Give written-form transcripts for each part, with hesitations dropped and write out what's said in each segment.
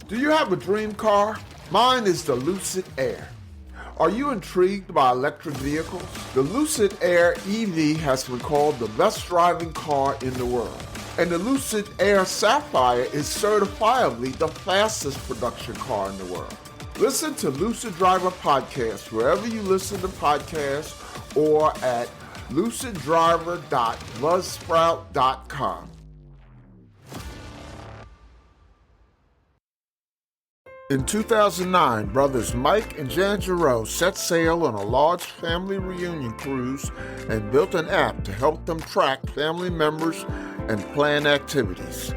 Do you have a dream car? Mine is the Lucid Air. Are you intrigued by electric vehicles? The Lucid Air EV has been called the best driving car in the world. And the Lucid Air Sapphire is certifiably the fastest production car in the world. Listen to Lucid Driver Podcast wherever you listen to podcasts or at luciddriver.buzzsprout.com. In 2009, brothers Mike and Jan Jirout set sail on a large family reunion cruise and built an app to help them track family members and plan activities.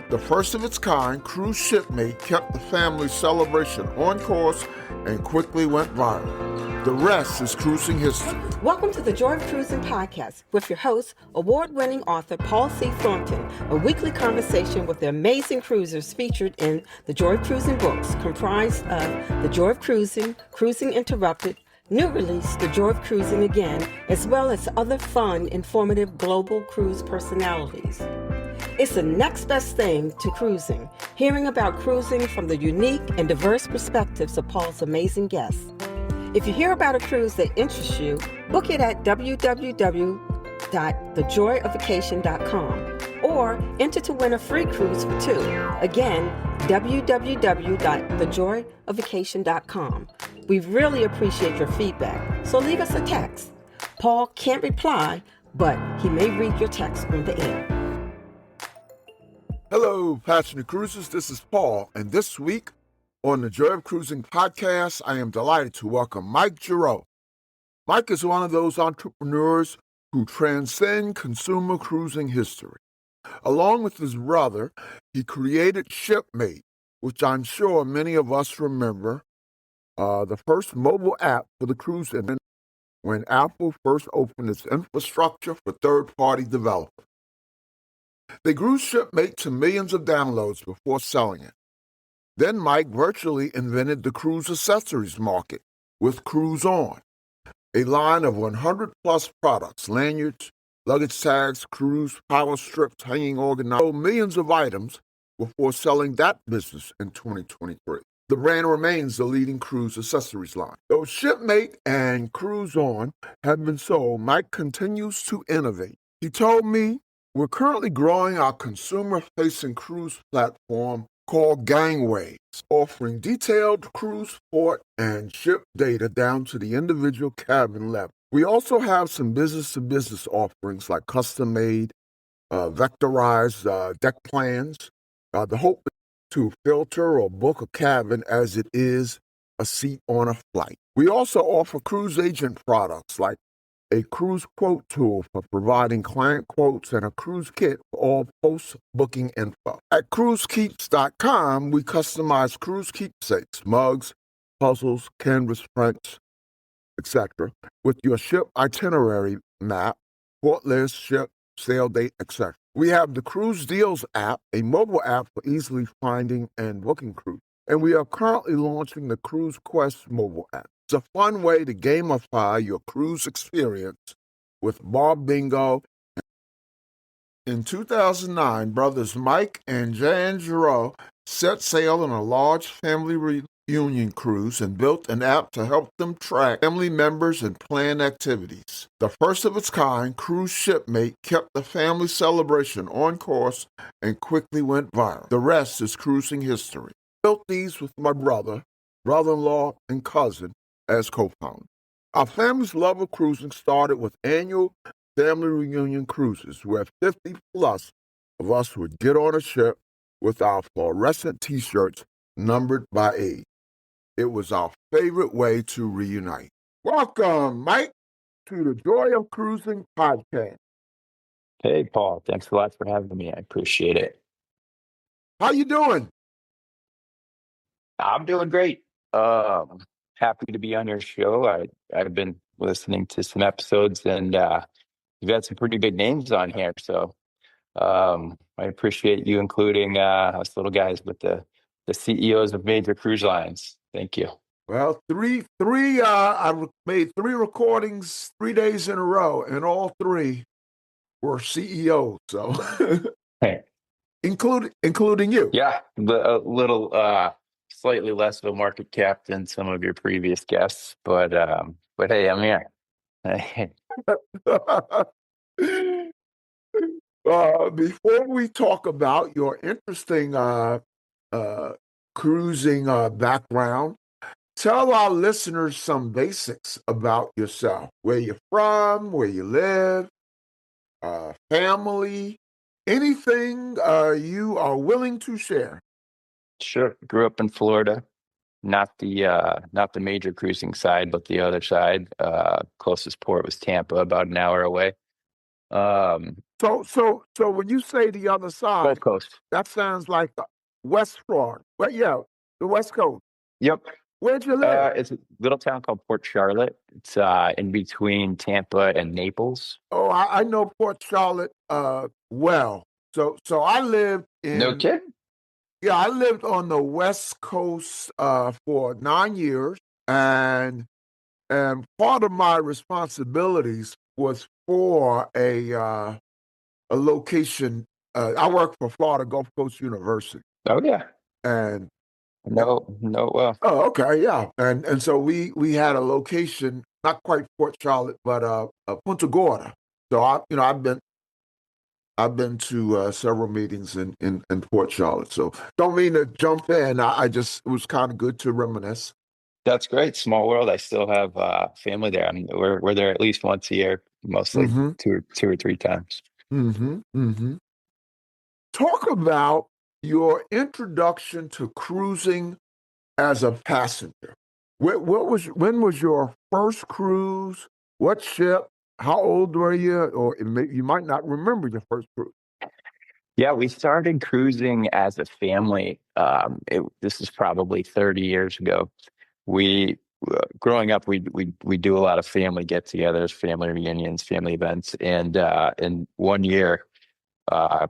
The first of its kind, Cruise Shipmate kept the family celebration on course and quickly went viral. The rest is cruising history. Welcome to the Joy of Cruising podcast with your host, award-winning author Paul C. Thornton, a weekly conversation with the amazing cruisers featured in the Joy of Cruising books, comprised of The Joy of Cruising, Cruising Interrupted, new release, The Joy of Cruising Again, as well as other fun, informative global cruise personalities. It's the next best thing to cruising, hearing about cruising from the unique and diverse perspectives of Paul's amazing guests. If you hear about a cruise that interests you, book it at www.thejoyofacation.com or enter to win a free cruise for two. Again, www.thejoyofacation.com. We really appreciate your feedback, so leave us a text. Paul can't reply, but he may read your text on the air. Hello, passionate cruisers. This is Paul, and this week on the Joy of Cruising podcast, I am delighted to welcome Mike Jirout. Mike is one of those entrepreneurs who transcend consumer cruising history. Along with his brother, he created Shipmate, which I'm sure many of us remember, the first mobile app for the cruise industry when Apple first opened its infrastructure for third-party developers. They grew Shipmate to millions of downloads before selling it. Then Mike virtually invented the cruise accessories market with Cruise On, a line of 100-plus products, lanyards, luggage tags, cruise power strips, hanging organizers, sold millions of items before selling that business in 2023. The brand remains the leading cruise accessories line. Though Shipmate and Cruise On have been sold, Mike continues to innovate. He told me, "We're currently growing our consumer-facing cruise platform called Gangwaze, offering detailed cruise port and ship data down to the individual cabin level. We also have some business-to-business offerings like custom-made, vectorized deck plans. The hope is to filter or book a cabin as it is a seat on a flight. We also offer cruise agent products like a cruise quote tool for providing client quotes and a cruise kit for all post-booking info. At cruisekeeps.com, we customize cruise keepsakes, mugs, puzzles, canvas prints, etc., with your ship itinerary map, port list, ship, sail date, etc. We have the Cruise Deals app, a mobile app for easily finding and booking cruise. And we are currently launching the Cruise Quest mobile app. It's a fun way to gamify your cruise experience with bar bingo. In 2009, brothers Mike and Jan Jirout set sail on a large family reunion cruise and built an app to help them track family members and plan activities. The first of its kind, Cruise Shipmate, kept the family celebration on course and quickly went viral. The rest is cruising history. Built these with my brother-in-law, and cousin as co-founder. Our family's love of cruising started with annual family reunion cruises where 50 plus of us would get on a ship with our fluorescent t-shirts numbered by age. It was our favorite way to reunite. Welcome, Mike, to the Joy of Cruising podcast. Hey, Paul. Thanks a lot for having me. I appreciate it. How you doing? I'm doing great. Happy to be on your show. I've been listening to some episodes, and you've had some pretty big names on here. So I appreciate you including us little guys with the CEOs of major cruise lines. Thank you. Well, I made 3 recordings 3 days in a row, and all 3 were CEOs. So Hey. including you. Yeah, a little slightly less of a market cap than some of your previous guests, but hey, I'm here. Before we talk about your interesting uh, cruising background, tell our listeners some basics about yourself: where you're from, where you live, family, anything you are willing to share. Sure. Grew up in Florida, not the major cruising side, but the other side. Closest port was Tampa, about an hour away. Um, So when you say the other Gulf side, Coast. that sounds like West Florida. Well, yeah, the West Coast. Yep. Where'd you live? It's a little town called Port Charlotte. It's in between Tampa and Naples. Oh, I know Port Charlotte well. So I lived No in kid? yeah, I lived on the West Coast for 9 years, and part of my responsibilities was for a location. I worked for Florida Gulf Coast University, Oh yeah. and No, no. Well, oh, okay, yeah, and so we had a location, not quite Port Charlotte, but Punta Gorda. So I've been to several meetings in Port Charlotte. So don't mean to jump in. I just it was kind of good to reminisce. that's great. Small world. I still have family there. We're there at least once a year, mostly Mm-hmm. two or three times. Mm-hmm. Mm-hmm. Talk about your introduction to cruising as a passenger. When was your first cruise? What ship? How old were you? Or you might not remember your first cruise. Yeah, we started cruising as a family. This is probably 30 years ago. We growing up, we do a lot of family get-togethers, family reunions, family events, and one year,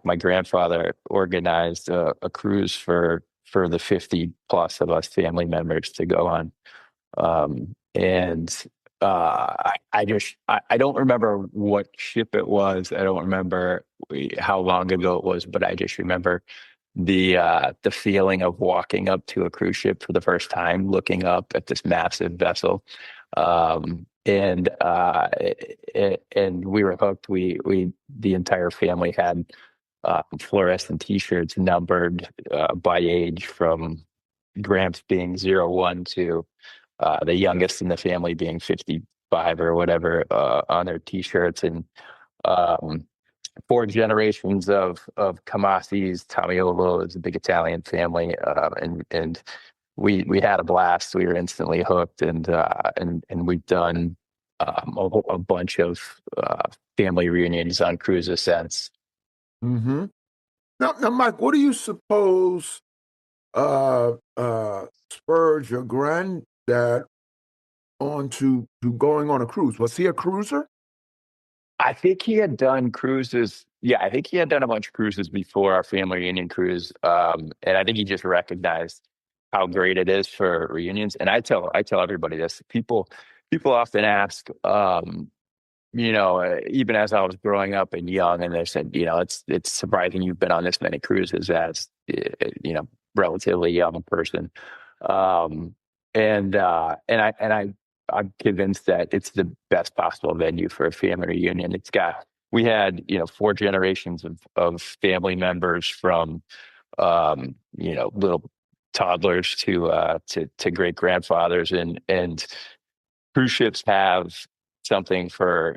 my grandfather organized a cruise for the 50 plus of us family members to go on. And I don't remember what ship it was. I don't remember how long ago it was, but I just remember the feeling of walking up to a cruise ship for the first time, looking up at this massive vessel. And we were hooked. We the entire family had fluorescent T-shirts numbered by age, from Gramps being 01 to the youngest in the family being 55 or whatever on their T-shirts, and um, four generations of Camasis. Tamiolo is a big Italian family, and we had a blast. We were instantly hooked, and we've done a bunch of family reunions on cruises since. Mm-hmm. Now, Mike, what do you suppose spurred your granddad on to going on a cruise? Was he a cruiser? I think he had done cruises. Yeah, I think he had done a bunch of cruises before our family reunion cruise. And I think he just recognized how great it is for reunions. And I tell everybody this. People often ask, even as I was growing up and young, and they said, it's surprising you've been on this many cruises as, relatively young person. Um, I'm convinced that it's the best possible venue for a family reunion. We had, four generations of family members from, little toddlers to great grandfathers, and cruise ships have something for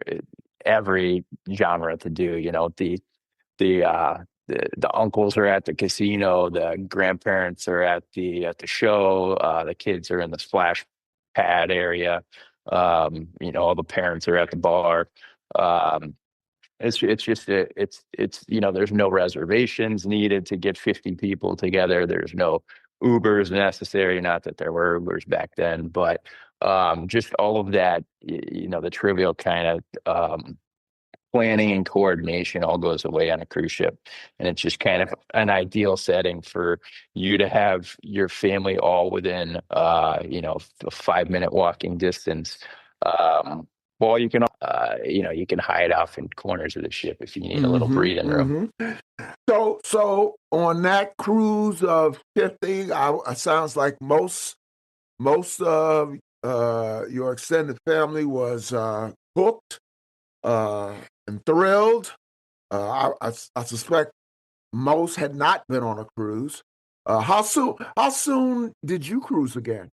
every genre to do. The uh the uncles are at the casino, the grandparents are at the show, the kids are in the splash pad area. All the parents are at the bar. Um, it's just there's no reservations needed to get 50 people together. There's no Ubers necessary. Not that there were Ubers back then, but just all of that, the trivial kind of planning and coordination all goes away on a cruise ship. And it's just kind of an ideal setting for you to have your family all within, a 5-minute walking distance. Um, Well, you can, you can hide off in corners of the ship if you need a little breathing room. So on that cruise of 50, it sounds like most of your extended family was hooked and thrilled. I suspect most had not been on a cruise. How soon did you cruise again?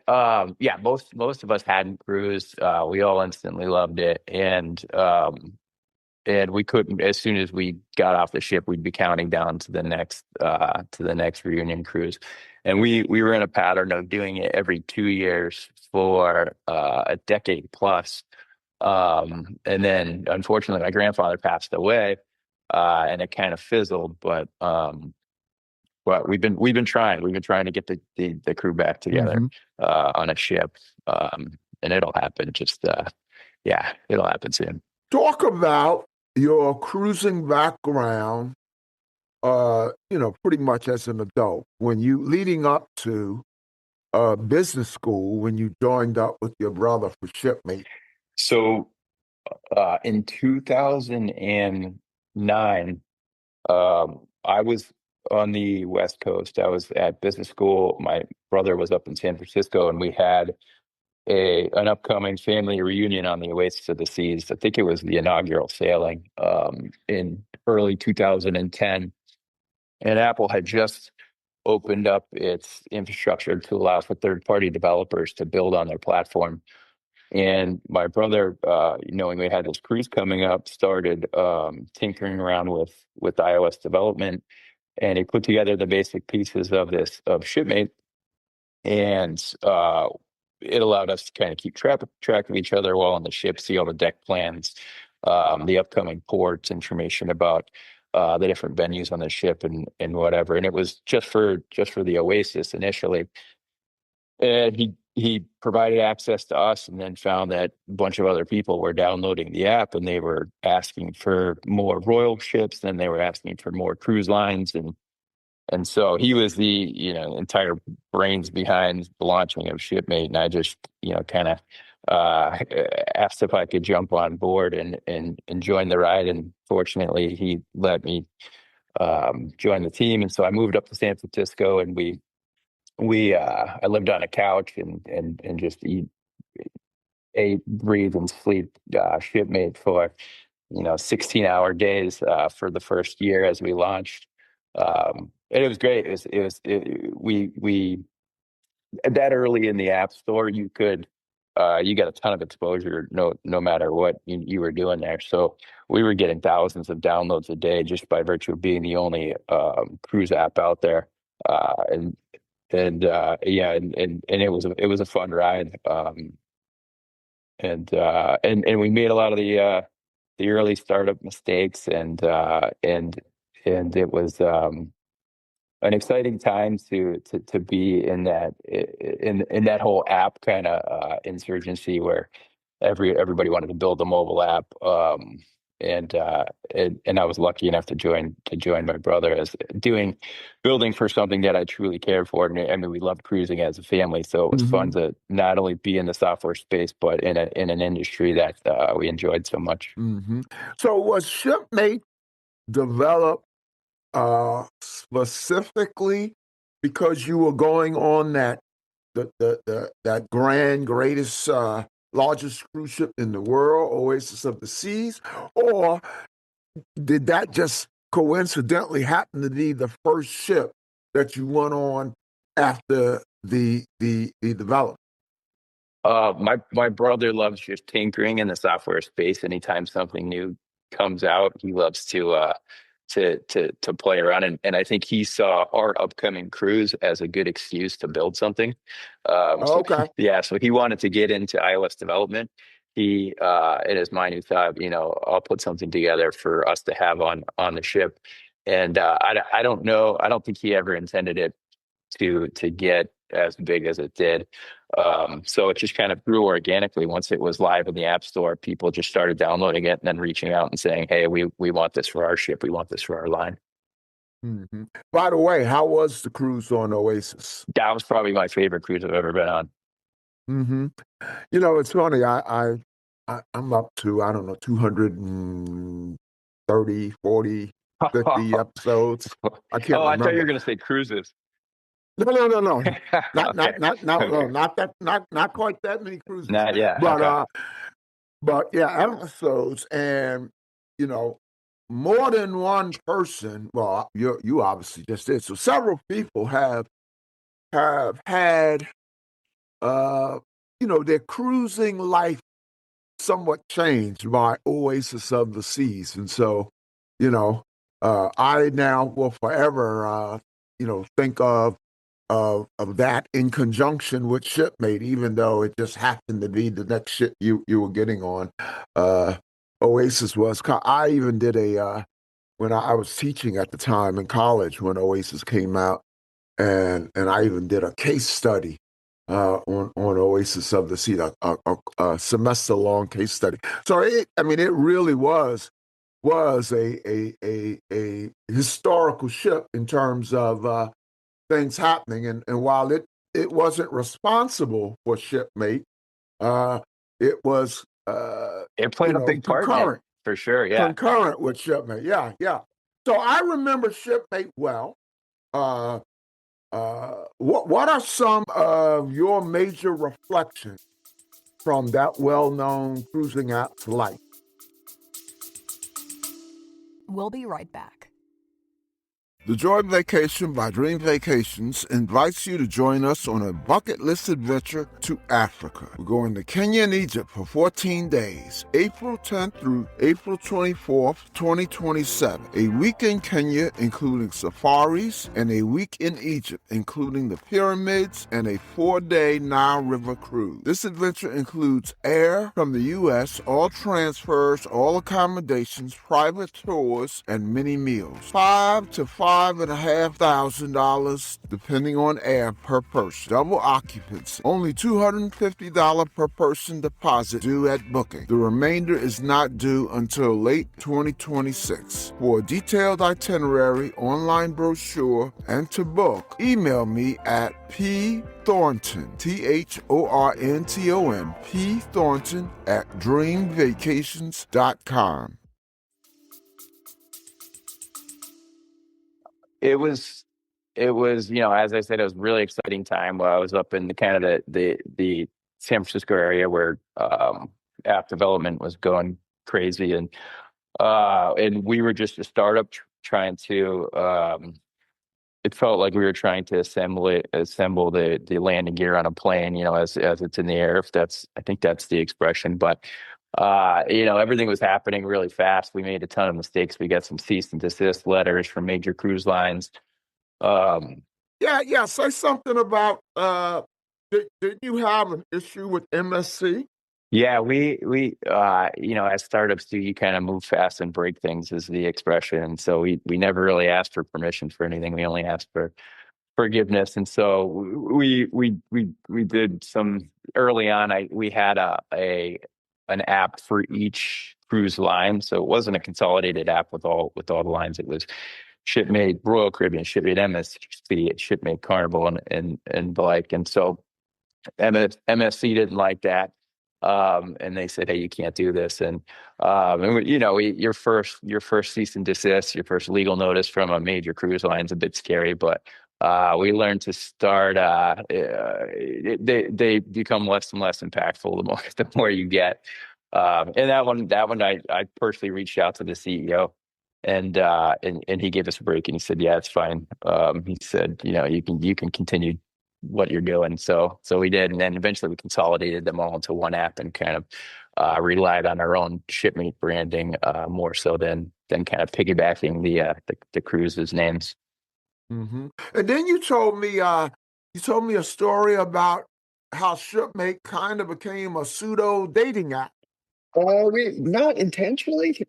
Yeah, most of us hadn't cruised. We all instantly loved it, and we couldn't. As soon as we got off the ship, we'd be counting down to the next reunion cruise, and we were in a pattern of doing it every 2 years for a decade plus. And then unfortunately, my grandfather passed away, and it kind of fizzled. But we've been trying. We've been trying to get the crew back together on a ship, and it'll happen. Yeah, it'll happen soon. Talk about your cruising background. Pretty much as an adult, when you leading up to business school, when you joined up with your brother for shipmate. So in 2009, I was on the West Coast. I was at business school. My brother was up in San Francisco, and we had an upcoming family reunion on the Oasis of the Seas. I think it was the inaugural sailing in early 2010, and Apple had just opened up its infrastructure to allow for third-party developers to build on their platform. And my brother, knowing we had this cruise coming up, started tinkering around with iOS development, and he put together the basic pieces of Shipmate, and it allowed us to kind of keep track of each other while on the ship, see all the deck plans, the upcoming ports, information about the different venues on the ship, and whatever. And it was just for the Oasis initially. And he provided access to us, and then found that a bunch of other people were downloading the app, and they were asking for more Royal ships, then they were asking for more cruise lines, and so he was the entire brains behind the launching of Shipmate, and I just kind of asked if I could jump on board and join the ride, and fortunately he let me join the team, and so I moved up to San Francisco, and I lived on a couch and just ate, breathe, and sleep Shipmate for 16-hour days for the first year as we launched. And it was great. We that early in the App Store, you got a ton of exposure no matter what you were doing there. So we were getting thousands of downloads a day just by virtue of being the only cruise app out there. And it was a fun ride. And we made a lot of the early startup mistakes, and it was an exciting time to be in that whole app kind of insurgency where everybody wanted to build a mobile app, and I was lucky enough to join my brother as building for something that I truly cared for. And I mean, we loved cruising as a family, so it was fun to not only be in the software space but in an industry that we enjoyed so much. So was Shipmate developed specifically because you were going on that grand greatest largest cruise ship in the world, Oasis of the Seas, or did that just coincidentally happen to be the first ship that you went on after the development? My brother loves just tinkering in the software space. Anytime something new comes out, he loves to play around, and I think he saw our upcoming cruise as a good excuse to build something. Okay. So he wanted to get into iOS development. He in his mind, he thought, I'll put something together for us to have on the ship. And I don't know. I don't think he ever intended it to get as big as it did. So it just kind of grew organically. Once it was live in the App Store, people just started downloading it and then reaching out and saying, "Hey, we want this for our ship. We want this for our line." By the way, how was the cruise on Oasis? That was probably my favorite cruise I've ever been on. It's funny. I'm up to, I don't know, 230, 40, 50 episodes. I can't Oh, I thought you were remember. going to say cruises. No, no, no, no. Okay. No, Okay. not quite that many cruises. Not yet. But Okay. but yeah, episodes, and you know, more than one person. Well, you obviously just did. So several people have had uh their cruising life somewhat changed by Oasis of the Seas. And so, you know, I now will forever, think of that in conjunction with Shipmate, even though it just happened to be the next ship you were getting on. Uh, Oasis was. I even did when I was teaching at the time in college when Oasis came out, and I even did a case study on Oasis of the Sea, a semester long case study. So I mean, it really was a historical ship in terms of things happening, and while it wasn't responsible for Shipmate, uh, it was It played a big part in it for sure. Yeah. concurrent with Shipmate. Yeah, yeah. So I remember Shipmate well. Uh, what are some of your major reflections from that well-known cruising app's life? We'll be right back. The Joy Vacation by Dream Vacations invites you to join us on a bucket list adventure to Africa. We're going to Kenya and Egypt for 14 days, April 10th through April 24th, 2027. A week in Kenya, including safaris, and a week in Egypt, including the pyramids and a 4-day Nile River cruise. This adventure includes air from the U.S., all transfers, all accommodations, private tours, and many meals. $5,000 to $5,500, depending on air, per person. Double occupancy. Only $250 per person deposit due at booking. The remainder is not due until late 2026. For a detailed itinerary, online brochure, and to book, email me at pthornton, THORNTON, pthornton at dreamvacations.com. It was, as I said, it was a really exciting time while I was up in the kind of the San Francisco area where app development was going crazy, and we were just a startup trying to. It felt like we were trying to assemble the landing gear on a plane, as it's in the air. I think that's the expression, but. Everything was happening really fast. We made a ton of mistakes. We got some cease and desist letters from major cruise lines. Um, Yeah. Say something about did you have an issue with MSC? yeah, as startups do, you kind of move fast and break things is the expression. And so we never really asked for permission for anything. We only asked for forgiveness. And so we did some early on. We had an app for each cruise line, so it wasn't a consolidated app with all the lines. It was Shipmate Royal Caribbean, Shipmate MSC, Shipmate Carnival, and the like. And so MSC didn't like that. And they said, "Hey, you can't do this." Your first cease and desist, your first legal notice from a major cruise line is a bit scary, but we learned to start. They become less and less impactful the more you get. And that one, I personally reached out to the CEO, and he gave us a break, and he said, "Yeah, it's fine." He said, you can continue what you're doing. So we did, and then eventually we consolidated them all into one app and kind of relied on our own Shipmate branding more so than kind of piggybacking the cruises names. Hmm. And then you told me a story about how Shipmate kind of became a pseudo dating app. We not intentionally.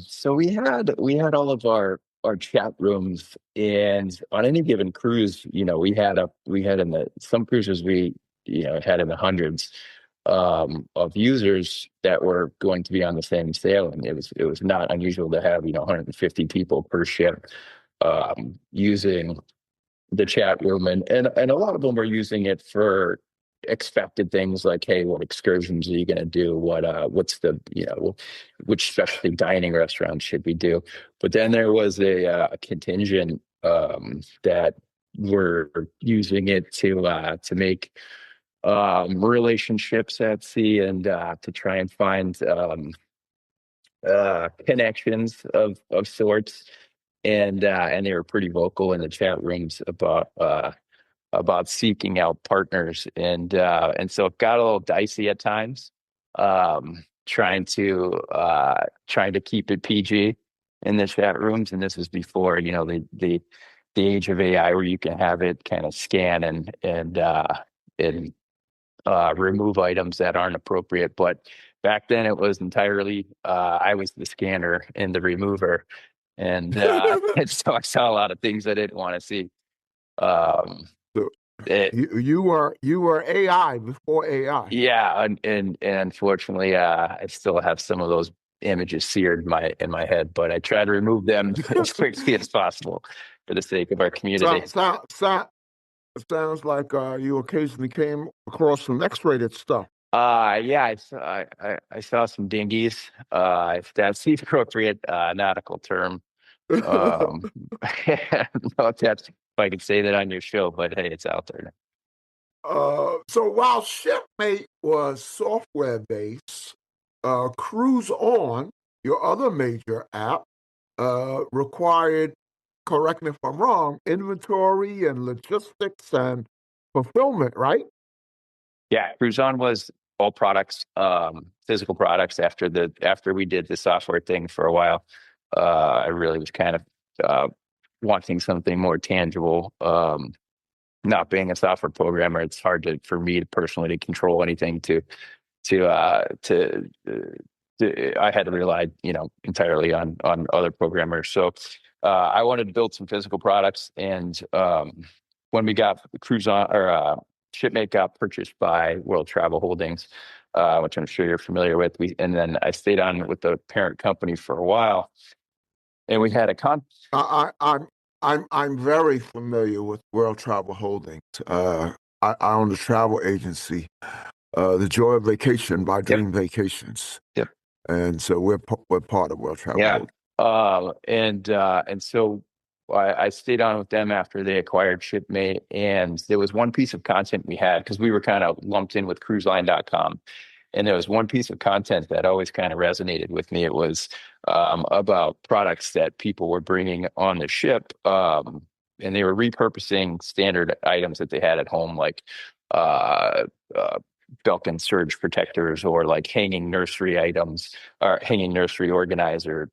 So we had all of our chat rooms, and on any given cruise, we had in the some cruises we had in the hundreds of users that were going to be on the same sailing. It was not unusual to have 150 people per ship using the chat room, and a lot of them were using it for expected things like, hey, what excursions are you going to do? What's the, which specialty dining restaurants should we do? But then there was a contingent that were using it to make relationships at sea and to try and find connections of sorts. And they were pretty vocal in the chat rooms about seeking out partners, and so it got a little dicey at times, trying to keep it PG in the chat rooms. And this is before the age of AI, where you can have it kind of scan and remove items that aren't appropriate. But back then it was entirely I was the scanner and the remover, and and so I saw a lot of things I didn't want to see. Um, So it, you were AI before AI. yeah, and unfortunately, I still have some of those images seared in my head, but I try to remove them as quickly as possible for the sake of our community. Sounds like you occasionally came across some X-rated stuff. Yeah, I saw some dinghies, if that's the appropriate nautical term. I don't know if I could say that on your show, but hey, it's out there. So while Shipmate was software-based, Cruise On, your other major app, required, correct me if I'm wrong, inventory and logistics and fulfillment, right? Yeah, Cruise On was all products, physical products. After we did the software thing for a while, I really was kind of uh, wanting something more tangible. Not being a software programmer, it's hard for me to personally to control anything to uh to, uh, I had to rely entirely on other programmers. So I wanted to build some physical products, and when we got Cruise On, or Shipmate got purchased by World Travel Holdings, which I'm sure you're familiar with. And then I stayed on with the parent company for a while, and we had a I'm very familiar with World Travel Holdings. I own the travel agency, The Joy of Vacation by Yep. Dream Vacations, Yep. and so we're part of World Travel Yeah. Holdings. And so I stayed on with them after they acquired Shipmate, and there was one piece of content we had, because we were kind of lumped in with cruiseline.com. And there was one piece of content that always kind of resonated with me. It was about products that people were bringing on the ship, and they were repurposing standard items that they had at home, like uh, uh, Belkin surge protectors, or like hanging nursery items, or hanging nursery organizer.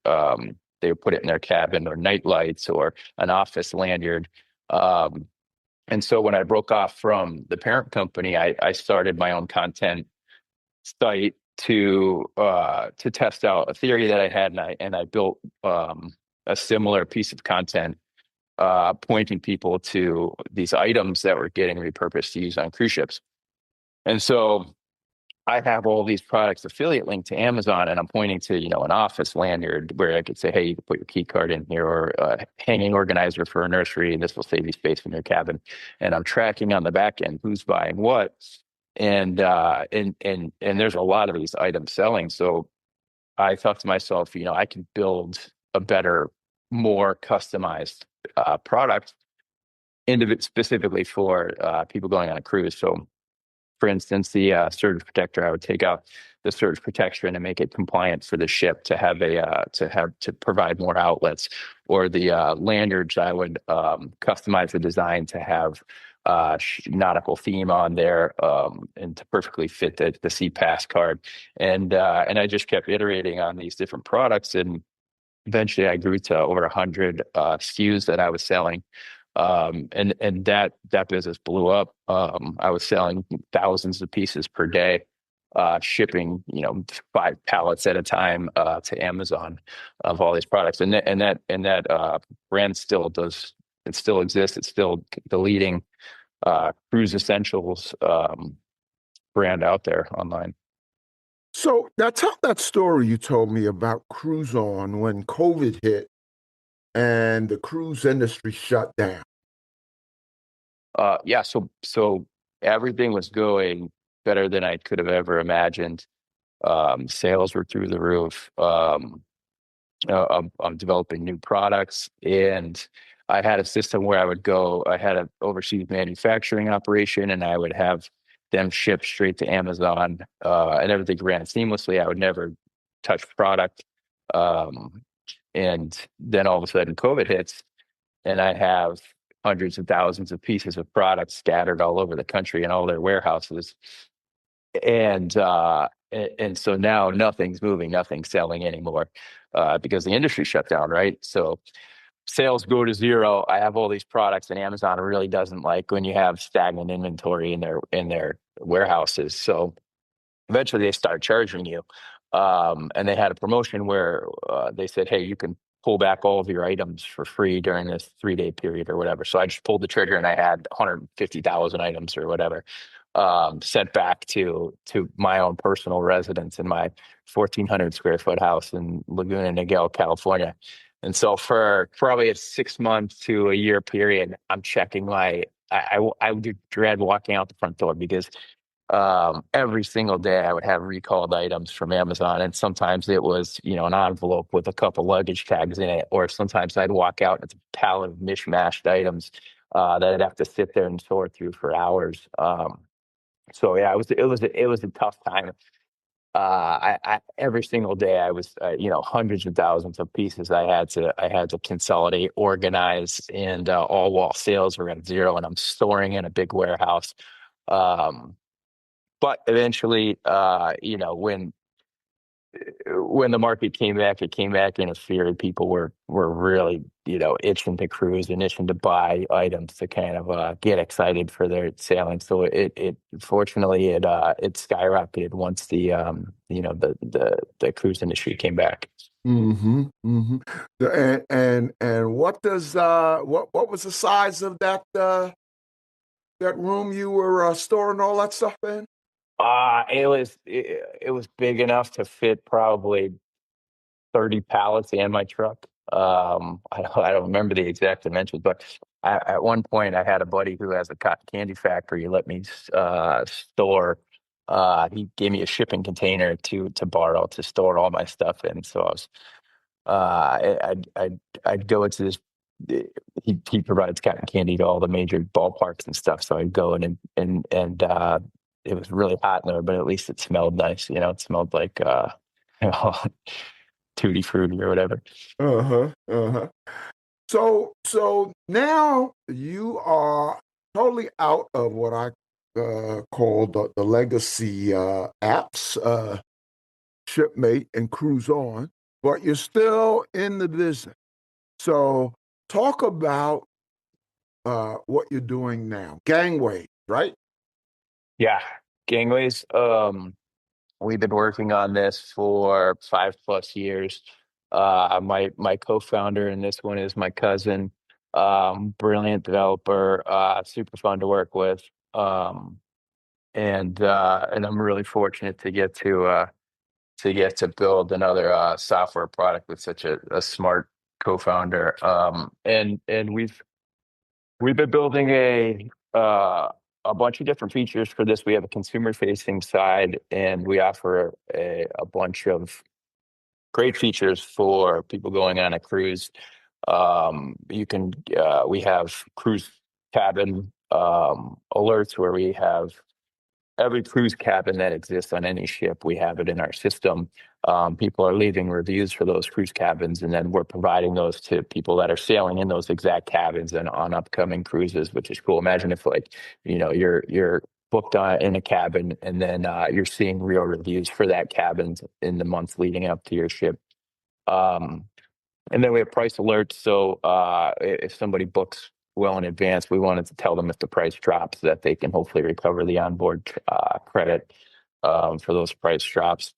They would put it in their cabin, or night lights, or an office lanyard. Um, and so when I broke off from the parent company, I started my own content site to test out a theory that I had, and I built a similar piece of content, pointing people to these items that were getting repurposed to use on cruise ships. And so I have all these products affiliate linked to Amazon, and I'm pointing to, an office lanyard where I could say, hey, you can put your key card in here, or a hanging organizer for a nursery, and this will save you space in your cabin. And I'm tracking on the back end who's buying what. And there's a lot of these items selling. So I thought to myself, I can build a better, more customized product specifically for people going on a cruise. So for instance, the surge protector, I would take out the surge protection and make it compliant for the ship to have to provide more outlets. Or the lanyards, I would customize the design to have nautical theme on there, and to perfectly fit the sea pass card. And I just kept iterating on these different products, and eventually I grew to over 100 SKUs that I was selling. And that business blew up. I was selling thousands of pieces per day, shipping 5 pallets at a time to Amazon of all these products. And that brand still does. It still exists. It's still the leading cruise essentials brand out there online. So now tell that story you told me about Cruise On when COVID hit and the cruise industry shut down. Yeah. So everything was going better than I could have ever imagined. Sales were through the roof. I'm developing new products, and I had a system where I would go. I had an overseas manufacturing operation, and I would have them ship straight to Amazon, and everything ran seamlessly. I would never touch product. Um, and then all of a sudden, COVID hits, and I have hundreds of thousands of pieces of product scattered all over the country in all their warehouses. And so now nothing's moving, nothing's selling anymore, because the industry shut down, right? So sales go to zero. I have all these products, and Amazon really doesn't like when you have stagnant inventory in their warehouses. So eventually they start charging you. And they had a promotion where they said, hey, you can pull back all of your items for free during this 3-day period or whatever. So I just pulled the trigger, and I had 150,000 items or whatever sent back to my own personal residence in my 1,400 square foot house in Laguna Niguel, California. And so for probably a 6 month to a year period, I'm checking I would dread walking out the front door, because every single day I would have recalled items from Amazon, and sometimes it was, an envelope with a couple luggage tags in it, or sometimes I'd walk out and it's a pallet of mishmashed items that I'd have to sit there and sort through for hours. So yeah, it was a tough time. I every single day I was, hundreds of thousands of pieces I had to consolidate, organize, and all while sales were at zero, and I'm storing in a big warehouse. Um, but eventually, when the market came back, it came back in a fury. People were really, itching to cruise and itching to buy items to kind of get excited for their sailing. So it fortunately it skyrocketed once the cruise industry came back. Mm-hmm. Mm-hmm. And what does what was the size of that room you were storing all that stuff in? It was big enough to fit probably 30 pallets and my truck. I don't remember the exact dimensions, but at one point I had a buddy who has a cotton candy factory. He let me store. He gave me a shipping container to borrow to store all my stuff in. So I was, I'd go into this. He provides cotton candy to all the major ballparks and stuff. So I'd go in and it was really hot in there, but at least it smelled nice. It smelled like tutti frutti or whatever. Uh-huh. Uh-huh. So now you are totally out of what I call the legacy apps, Shipmate and Cruise On, but you're still in the business. So talk about what you're doing now. Gangway, right? Yeah, Gangwaze. We've been working on this for 5+ years. My co-founder in this one is my cousin. Brilliant developer, super fun to work with. Um, and I'm really fortunate to build another software product with such a smart co-founder. And we've been building a bunch of different features for this. We have a consumer-facing side, and we offer a bunch of great features for people going on a cruise. We have cruise cabin alerts, where we have every cruise cabin that exists on any ship. We have it in our system. People are leaving reviews for those cruise cabins, and then we're providing those to people that are sailing in those exact cabins and on upcoming cruises, which is cool. Imagine if, like, you're booked in a cabin, and then you're seeing real reviews for that cabin in the months leading up to your ship. Um, and then we have price alerts. So if somebody books well in advance, we wanted to tell them if the price drops, that they can hopefully recover the onboard credit for those price drops.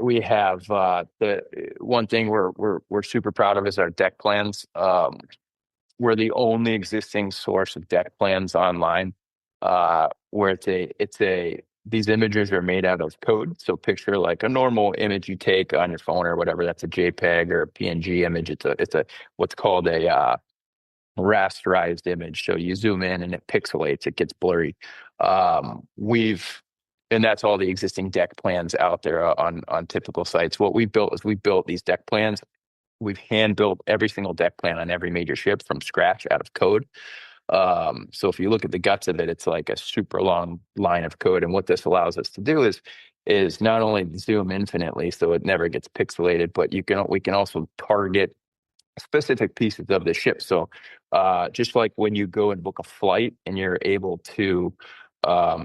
We have the one thing we're super proud of is our deck plans. We're the only existing source of deck plans online, where these images are made out of code. So picture like a normal image you take on your phone or whatever. That's a JPEG or a PNG image. It's a what's called rasterized image. So you zoom in and it pixelates, it gets blurry. And that's all the existing deck plans out there on typical sites. What we built is we built these deck plans. We've hand built every single deck plan on every major ship from scratch out of code. So if you look at the guts of it, it's like a super long line of code. And what this allows us to do is not only zoom infinitely, so it never gets pixelated, but we can also target specific pieces of the ship. So just like when you go and book a flight and you're able to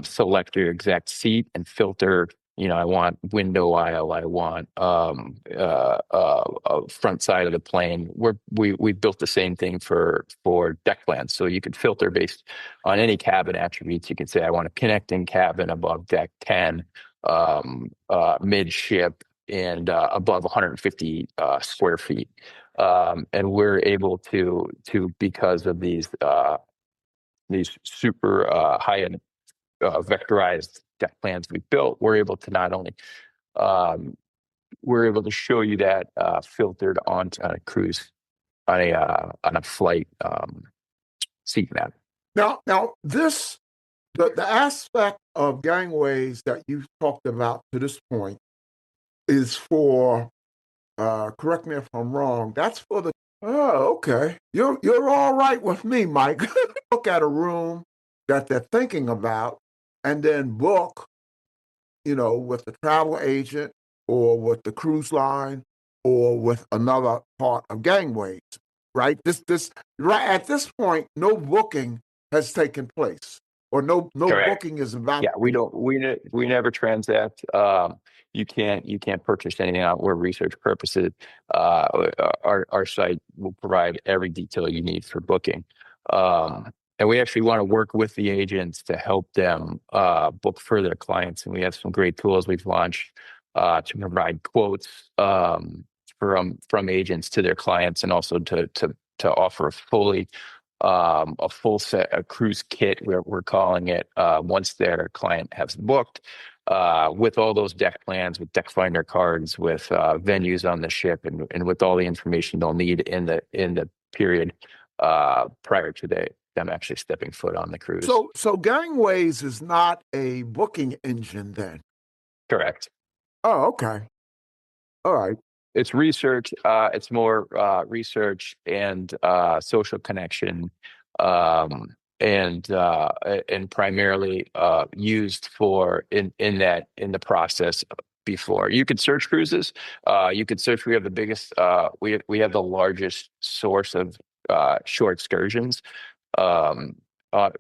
select your exact seat and filter, I want window aisle, I want front side of the plane. We built the same thing for deck plans. So you could filter based on any cabin attributes. You can say, I want a connecting cabin above deck 10, midship, and above 150 square feet. And we're able to because of these super high-end vectorized deck plans we built, we're able to not only we're able to show you that filtered onto a cruise on a flight seat map. Now, the aspect of Gangwaze that you've talked about to this point is for, correct me if I'm wrong, that's for the, oh, okay. You're all right with me, Mike. Look at a room that they're thinking about and then book, with the travel agent or with the cruise line or with another part of Gangways, right? This right at this point, no booking has taken place, or no Correct. booking is about. Yeah, we never transact. You can't purchase anything out for research purposes. Our site will provide every detail you need for booking. And we actually want to work with the agents to help them book for their clients. And we have some great tools we've launched to provide quotes from agents to their clients, and also to offer a full set, a cruise kit, we're calling it, once their client has booked, with all those deck plans, with deck finder cards, with venues on the ship, and with all the information they'll need in the period prior to them actually stepping foot on the cruise. So Gangways is not a booking engine then? Correct. Oh, okay. All right. It's research. It's more research and social connection, and primarily used for in the process before. You could search cruises. You could search. We have the biggest. We have the largest source of short excursions.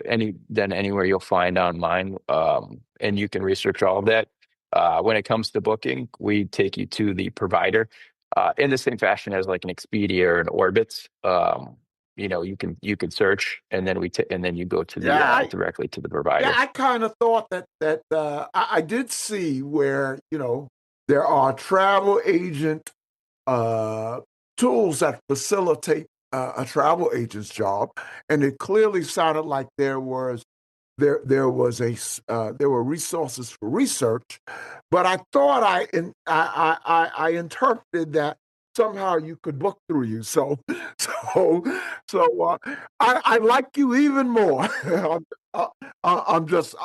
Anywhere you'll find online, and you can research all of that. When it comes to booking, we take you to the provider in the same fashion as like an Expedia or an Orbitz. You can search, and then and then you go to the directly to the provider. Yeah, I kind of thought that I did see where there are travel agent tools that facilitate a travel agent's job, and it clearly sounded like there were resources for research, but I thought I interpreted that somehow you could book through you. So I like you even more. I'm just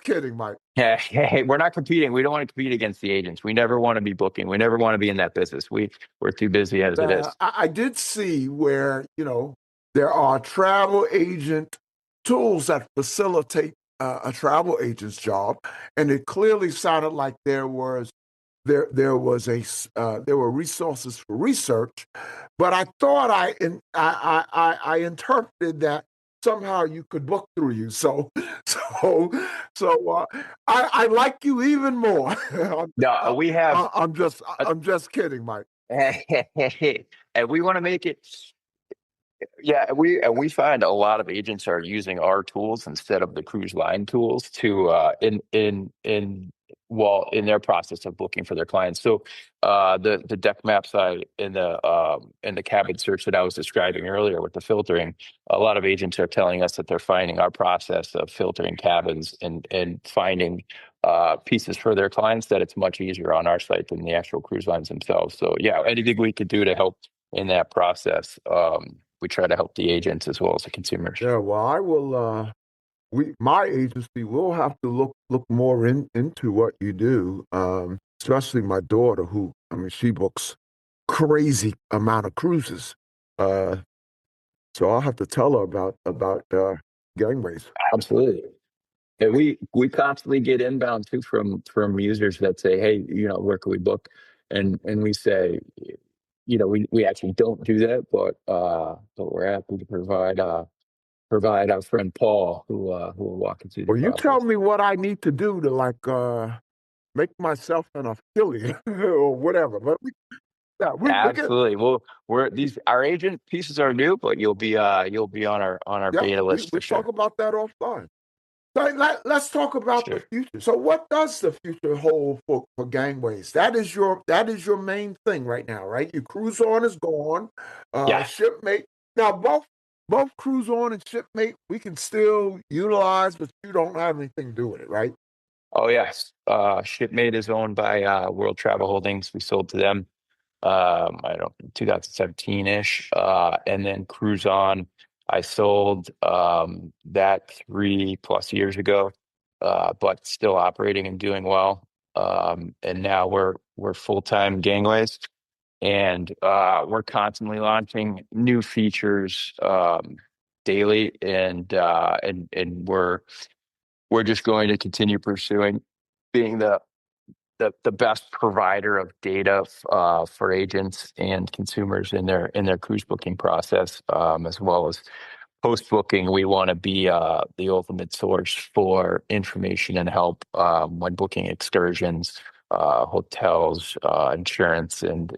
kidding, Mike. Hey, we're not competing. We don't want to compete against the agents. We never want to be booking. We never want to be in that business. We're too busy as it is. I did see where there are travel agent tools that facilitate a travel agent's job, and it clearly sounded like there were resources for research, but I thought I interpreted that somehow you could book through you. So I like you even more. No, we have. I'm just kidding, Mike. And we want to make it. Yeah, we find a lot of agents are using our tools instead of the cruise line tools to in their process of booking for their clients. So the deck map side in the cabin search that I was describing earlier with the filtering, a lot of agents are telling us that they're finding our process of filtering cabins and finding pieces for their clients, that it's much easier on our site than the actual cruise lines themselves. So yeah, anything we could do to help in that process, we try to help the agents as well as the consumers. Yeah, well, I will. My agency will have to look more into what you do. Especially my daughter, who I mean, she books crazy amount of cruises. Uh, so I'll have to tell her about Gangways. Absolutely. And we constantly get inbound too from users that say, hey, where can we book? And we say, we actually don't do that, but we're happy to provide our friend Paul who will walk you through the Well, you tell process. me what I need to do to make myself an affiliate or whatever. But we get Absolutely. Well, our agent pieces are new, but you'll be on our yeah, beta we list for talk sure. about that offline. So let's talk about the Sure. future. So what does the future hold for Gangways? That is your main thing right now, right? Your cruise on is gone. Yeah. Shipmate. Now both cruise on and shipmate we can still utilize, but you don't have anything to do with it, right? Oh yes. Shipmate is owned by World Travel Holdings. We sold to them. I don't 2017-ish. And then Cruise On, I sold that 3+ years ago, but still operating and doing well. And now we're full-time Gangways, and we're constantly launching new features daily, and we're just going to continue pursuing being the best provider of data for agents and consumers in their cruise booking process, as well as post booking. We want to be the ultimate source for information and help when booking excursions, hotels, insurance, and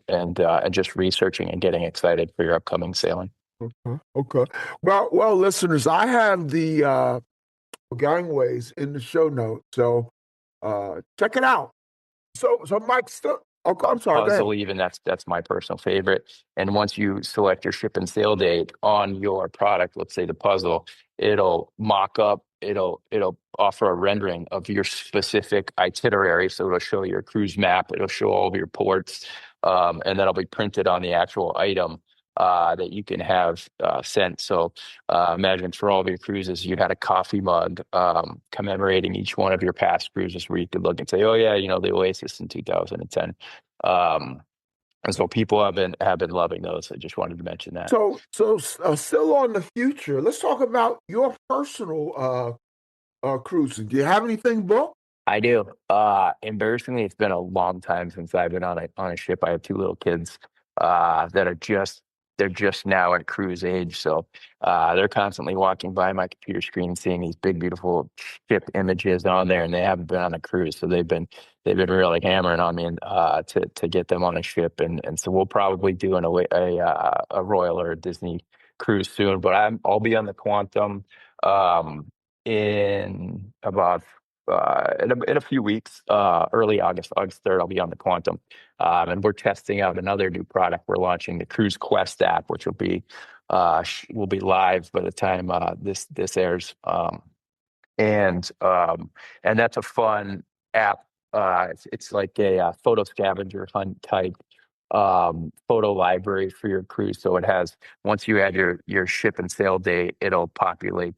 just researching and getting excited for your upcoming sailing. Okay. Okay. Well, listeners, I have the Gangways in the show notes, so check it out. So Mike, still. Okay, I'm sorry. Go ahead. Puzzle, even that's my personal favorite. And once you select your ship and sail date on your product, let's say the puzzle, it'll mock up, it'll offer a rendering of your specific itinerary. So it'll show your cruise map, it'll show all of your ports, and that'll be printed on the actual item that you can have sent. So imagine for all of your cruises, you had a coffee mug commemorating each one of your past cruises, where you could look and say, oh yeah, the Oasis in 2010. Um, and so people have been loving those. I just wanted to mention that. So still on the future. Let's talk about your personal cruising. Do you have anything booked? I do. Embarrassingly, it's been a long time since I've been on a ship. I have two little kids that they're just now at cruise age, so they're constantly walking by my computer screen, seeing these big, beautiful ship images on there, and they haven't been on a cruise, so they've been really hammering on me to get them on a ship, and so we'll probably do a Royal or a Disney cruise soon. But I'll be on the Quantum in about in a few weeks, early August 3rd, I'll be on the Quantum. And we're testing out another new product. We're launching the Cruise Quest app, which will be live by the time this airs. And that's a fun app. It's like a photo scavenger hunt type photo library for your cruise. So it has, once you add your ship and sail date, it'll populate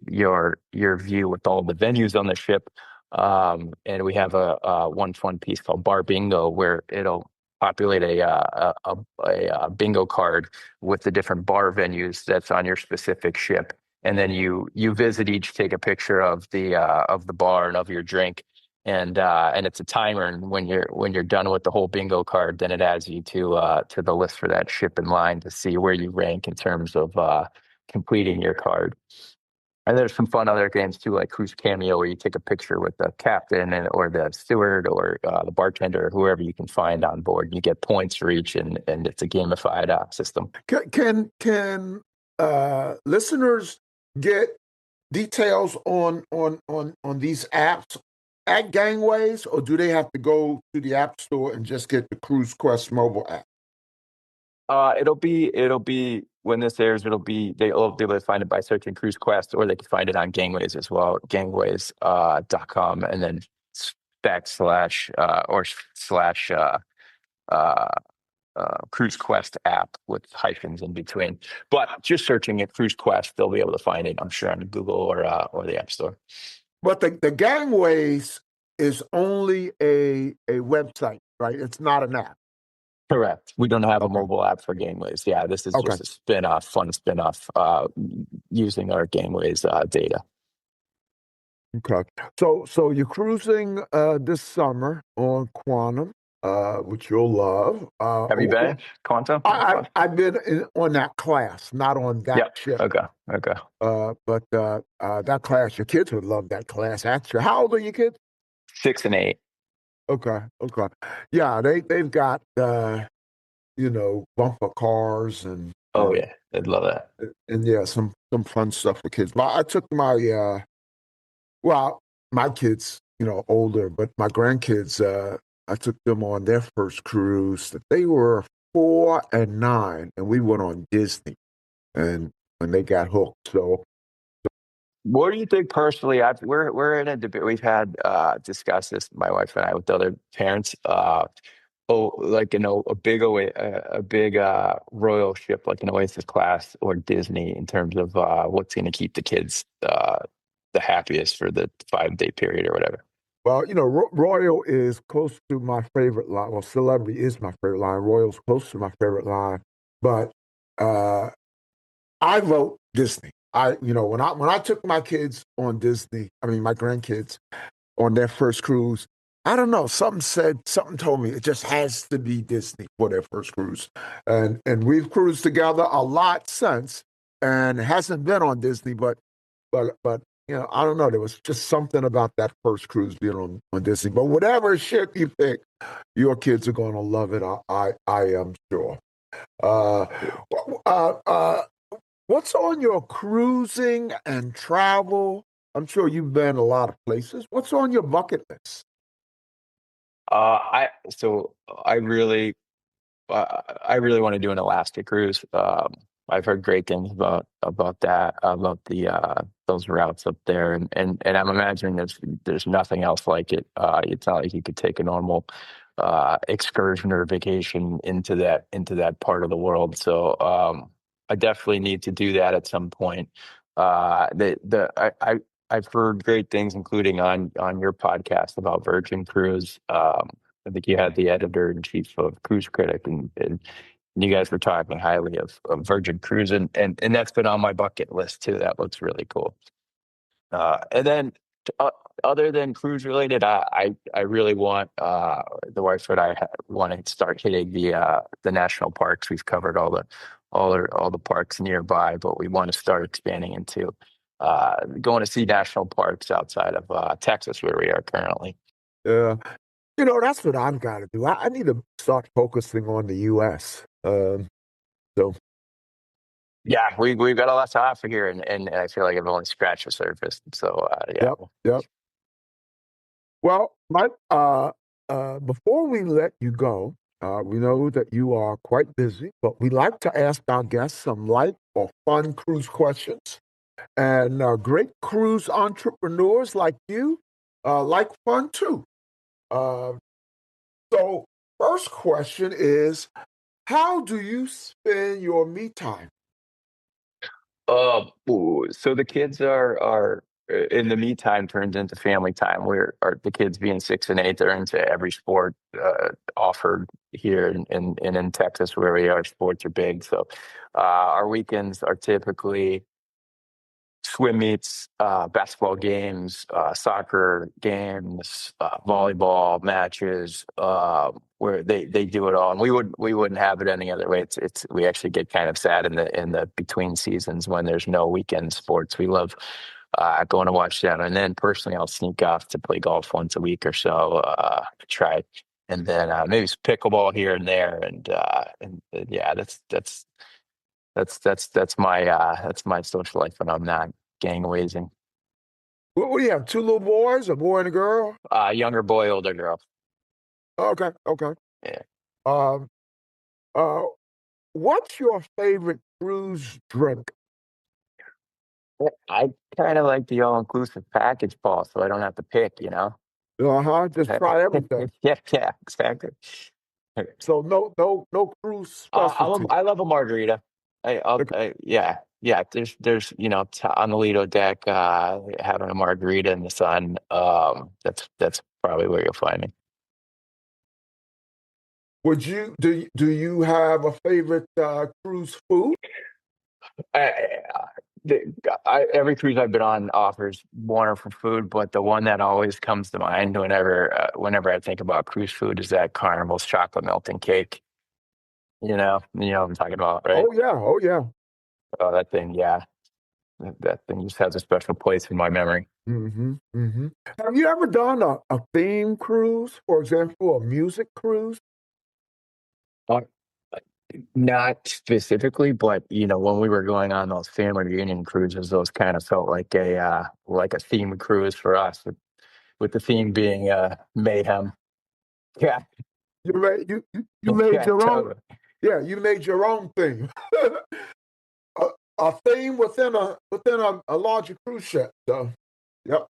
your view with all the venues on the ship. And we have one fun piece called Bar Bingo, where it'll populate a bingo card with the different bar venues that's on your specific ship. And then you visit each, take a picture of the bar and of your drink, and it's a timer. And when you're done with the whole bingo card, then it adds you to the list for that ship in line to see where you rank in terms of completing your card. And there's some fun other games too, like Cruise Cameo, where you take a picture with the captain or the steward or the bartender, or whoever you can find on board. You get points for each, and it's a gamified system. Can listeners get details on these apps at Gangways, or do they have to go to the app store and just get the Cruise Quest mobile app? It'll be when this airs. They'll be able to find it by searching Cruise Quest, or they can find it on Gangways as well, gangways.com, and then backslash or slash Cruise Quest app with hyphens in between. But just searching at Cruise Quest, they'll be able to find it, I'm sure, on Google or the App Store. But the Gangwaze is only a website, right? It's not an app. Correct. We don't have a Okay. mobile app for Gangwaze. Yeah, this is Okay. just a spin-off, fun spin-off using our Gangwaze data. Okay. So you're cruising this summer on Quantum, which you'll love. Have you been, Quantum? I've been on that class, not on that Yep. ship. Okay. Okay. But that class, your kids would love that class. Actually, how old are your kids? 6 and 8. Okay. Okay. Yeah, they've got bumper cars and Oh yeah, I'd love that. yeah, some fun stuff for kids. I took well, my kids, older, but my grandkids, I took them on their first cruise. They were 4 and 9, and we went on Disney, and they got hooked. So, What do you think personally? We're in a debate. We've had discussed this, my wife and I, with other parents. Like a big royal ship like an Oasis class or Disney in terms of what's going to keep the kids the happiest for the 5-day period or whatever. well, Royal is close to my favorite line. Well, Celebrity is my favorite line. Royal's close to my favorite line, but uh, I vote Disney. When I took my kids on Disney, I mean my grandkids on their first cruise, I don't know. Something told me it just has to be Disney for their first cruise, and we've cruised together a lot since, and it hasn't been on Disney, but I don't know. There was just something about that first cruise being on Disney. But whatever ship you pick, your kids are going to love it. I am sure. Uh, uh, uh, what's on your cruising and travel? I'm sure you've been a lot of places. What's on your bucket list? I really want to do an Alaska cruise. I've heard great things about that, about the those routes up there, and I'm imagining there's nothing else like it. It's not like you could take a normal excursion or vacation into that part of the world. So I definitely need to do that at some point. I've heard great things, including on your podcast about Virgin Cruise. I think you had the editor in chief of Cruise Critic, and you guys were talking highly of Virgin Cruise, and that's been on my bucket list too. That looks really cool. And then, uh, other than cruise related, I really want the wife and I want to start hitting the national parks. We've covered all the parks nearby, but we want to start expanding into going to see national parks outside of Texas, where we are currently. Yeah. That's what I've got to do. I need to start focusing on the U.S. So, Yeah, we've got a lot to offer here, and I feel like I've only scratched the surface. So yeah. yep, yep. Well, Mike, before we let you go, we know that you are quite busy, but we like to ask our guests some light or fun cruise questions. And great cruise entrepreneurs like you like fun too. Uh, so, first question is, how do you spend your me time? So the kids are in the me time turns into family time. Where are the kids being 6 and 8? They're into every sport offered here in Texas, where we are. Sports are big, so our weekends are typically swim meets, basketball games, soccer games, volleyball matches, where they do it all, and we wouldn't have it any other way. It's we actually get kind of sad in the between seasons when there's no weekend sports. We love going to watch them, and then personally, I'll sneak off to play golf once a week or so, try, and then maybe some pickleball here and there, and yeah, that's my social life when I'm not gangwazing. What do you have? Two little boys, a boy and a girl? Younger boy, older girl. Okay, okay. Yeah. Um, uh, what's your favorite cruise drink? I kind of like the all-inclusive package, Paul, so I don't have to pick. Just try everything. Yeah, exactly. So no cruise specialty. I love a margarita. Okay. Yeah. There's on the Lido deck, having a margarita in the sun. That's probably where you'll find me. Would you do you have a favorite cruise food? I, the, every cruise I've been on offers wonderful food, but the one that always comes to mind whenever I think about cruise food is that Carnival's chocolate melting cake. You know what I'm talking about, right? Oh yeah, oh yeah. Oh, that thing, yeah, that thing just has a special place in my memory. Hmm. Have you ever done a theme cruise, for example, a music cruise? Uh, Not specifically, but when we were going on those family reunion cruises, those kind of felt like a theme cruise for us, with the theme being mayhem. Yeah, You made yeah, your own. totally. Yeah, you made your own thing. a, a theme within a larger cruise ship. So, yep.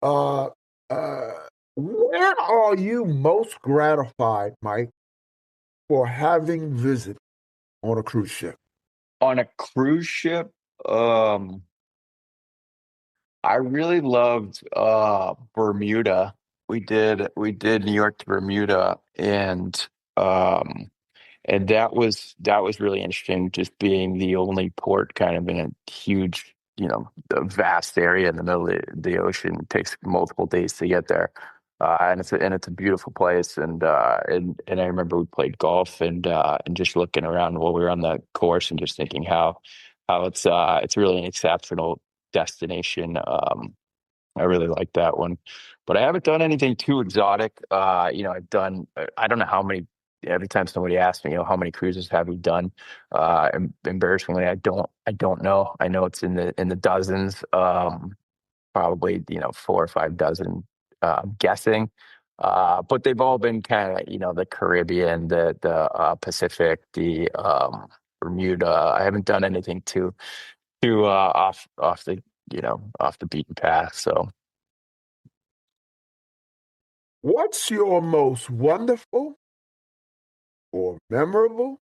Uh, uh, where are you most gratified, Mike, for having visited on a cruise ship? On a cruise ship, um, I really loved Bermuda. We did New York to Bermuda, um and that was really interesting, just being the only port kind of in a huge, a vast area in the middle of the ocean. It takes multiple days to get there. And it's a beautiful place. And I remember we played golf, and just looking around while we were on the course and just thinking how it's really an exceptional destination. I really like that one, but I haven't done anything too exotic. I've done, I don't know how many, every time somebody asks me, how many cruises have you done? Embarrassingly, I don't know. I know it's in the dozens, probably, 4 or 5 dozen, I'm guessing. But they've all been kind of, the Caribbean, the Pacific, the Bermuda. I haven't done anything too off the beaten path. So. What's your most wonderful or memorable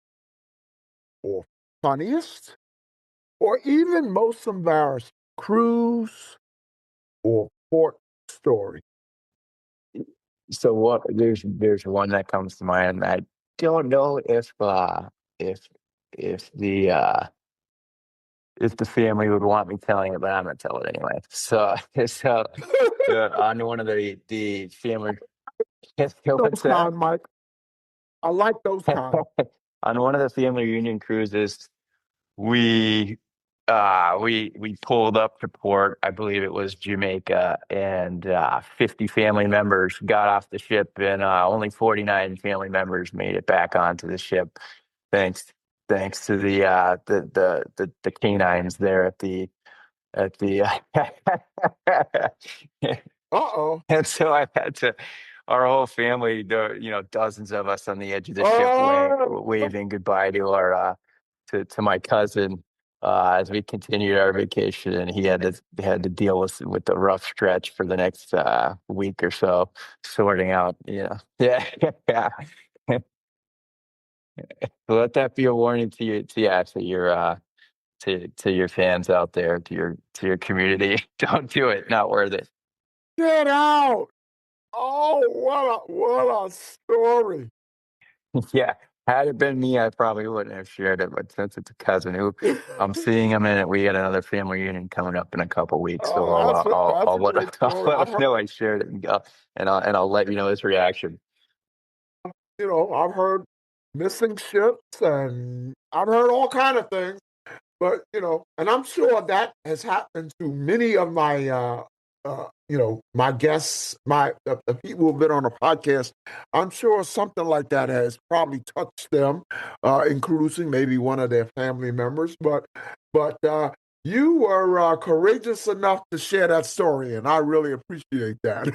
or funniest or even most embarrassing cruise or port story? So what? There's one that comes to mind. I don't know if if the uh if the family would want me telling it, but I'm gonna tell it anyway. So on one of the family, Those what's that? kind, Mike. I like those kind. On one of the family reunion cruises, we we pulled up to port. I believe it was Jamaica, and 50 family members got off the ship, and only 49 family members made it back onto the ship, thanks thanks to the canines there at the Uh-oh. and so I had to, our whole family, dozens of us on the edge of the ship, Oh, waving goodbye to my cousin, as we continued our vacation, and he had to deal with the rough stretch for the next week or so, sorting out. Yeah, yeah. Let that be a warning to you, to your fans out there, to your community. Don't do it. Not worth it. get out. Oh, what a story. Yeah. Had it been me, I probably wouldn't have shared it. But since it's a cousin who I'm seeing him in it, we got another family reunion coming up in a couple weeks. So Oh, that's I'll a great I'll story. let I've him heard, know I shared it, and I'll let you know his reaction. I've heard missing ships and I've heard all kind of things. But, and I'm sure that has happened to many of my, my guests, the people who've been on a podcast. I'm sure something like that has probably touched them, including maybe one of their family members. But you were courageous enough to share that story, and I really appreciate that.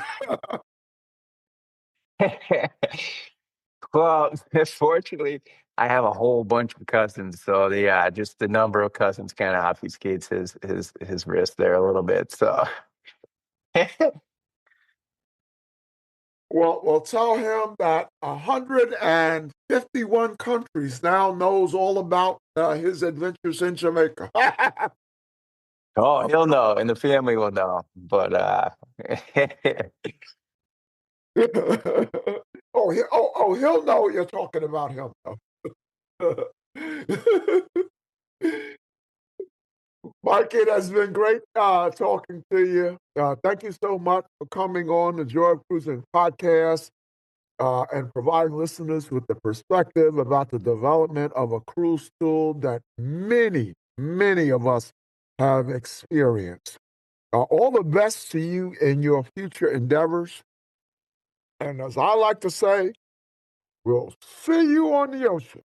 Well, fortunately, I have a whole bunch of cousins, so just the number of cousins kind of obfuscates his risk there a little bit. So Well, tell him that 151 countries now knows all about his adventures in Jamaica. Oh, he'll know, and the family will know. But He'll know you're talking about him, though. Mike, it has been great talking to you. Thank you so much for coming on the Joy of Cruising podcast and providing listeners with the perspective about the development of a cruise tool that many, many of us have experienced. All the best to you in your future endeavors. And as I like to say, we'll see you on the ocean.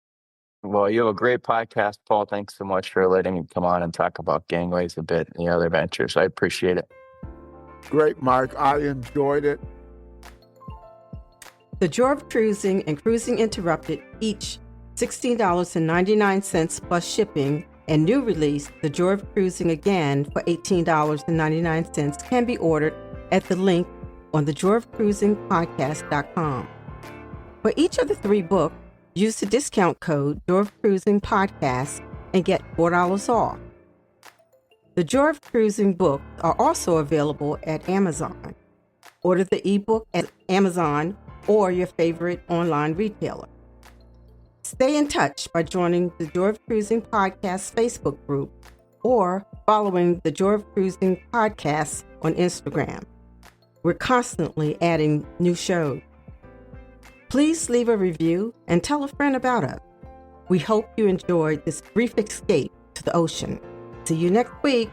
well, you have a great podcast, Paul. Thanks so much for letting me come on and talk about Gangwaze a bit and the other ventures. I appreciate it. Great, Mike. I enjoyed it. The Joy of Cruising and Cruising Interrupted, each $16.99 plus shipping, and new release, The Joy of Cruising Again for $18.99 can be ordered at the link on thejoyofcruisingpodcast.com. For each of the 3 books, use the discount code Joy of Cruising Podcast and get $4 off. The Joy of Cruising books are also available at Amazon. Order the ebook at Amazon or your favorite online retailer. Stay in touch by joining the Joy of Cruising Podcast Facebook group or following the Joy of Cruising Podcast on Instagram. We're constantly adding new shows. Please leave a review and tell a friend about us. We hope you enjoyed this brief escape to the ocean. See you next week.